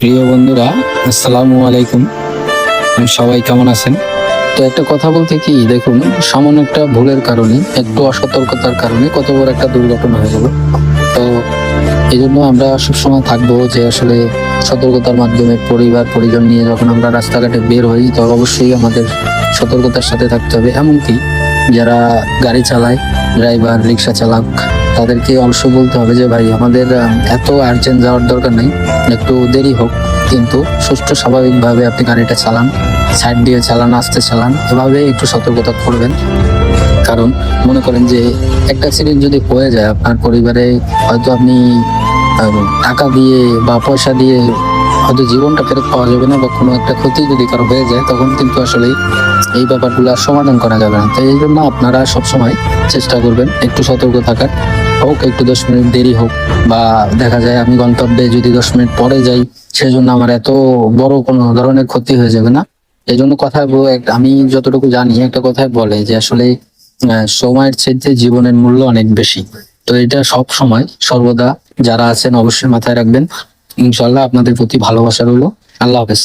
প্রিয় বন্ধুরা, আসসালামু আলাইকুম। সবাই কেমন আছেন? তো একটা কথা বলতে কি, দেখুন, সামান্য একটা ভুলের কারণে, একটু অসতর্কতার কারণে কত বড় একটা দুর্ঘটনা হয়ে গেল। তো এই জন্য আমরা সবসময় থাকবো যে আসলে সতর্কতার মাধ্যমে পরিবার পরিজন নিয়ে যখন আমরা রাস্তাঘাটে বের হই, তো অবশ্যই আমাদের সতর্কতার সাথে থাকতে হবে। এমনকি যারা গাড়ি চালায়, ড্রাইভার, রিক্সা চালক, তাদেরকে অবশ্যই বলতে হবে যে ভাই, আমাদের এত আর্জেন্ট যাওয়ার দরকার নেই, একটু দেরি হোক, কিন্তু সুষ্ঠু স্বাভাবিকভাবে আপনি গাড়িটা চালান, সাইড দিয়ে চালান, আস্তে চালান, এভাবে একটু সতর্কতা করবেন। কারণ মনে করেন যে একটা অ্যাক্সিডেন্ট যদি হয়ে যায় আপনার পরিবারে, হয়তো আপনি টাকা দিয়ে বা পয়সা দিয়ে হয়তো জীবনটা ফেরত পাওয়া যাবে না, বা কোনো একটা ক্ষতি যদি কারো হয়ে যায়, তখন কিন্তু আসলে এই ব্যাপারগুলো আর সমাধান করা যাবে না। তো এই জন্য আপনারা সবসময় চেষ্টা করবেন একটু সতর্ক থাকার। হোক একটু 10 মিনিট দেরি হোক, বা দেখা যায় আমি গন্তব্যে যদি 10 মিনিট পরে যাই, সেজন্য আমার এত বড় কোনো ধরনের ক্ষতি হয়ে যাবে না। এই জন্য আমি যতটুকু জানি, একটা কথায় বলে যে আসলে সময়ের চাইতে জীবনের মূল্য অনেক বেশি। তো এটা সব সময় সর্বদা যারা আছেন অবশ্যই মাথায় রাখবেন। ইনশাল্লাহ আপনাদের প্রতি ভালোবাসা রইলো। আল্লাহ হাফেজ।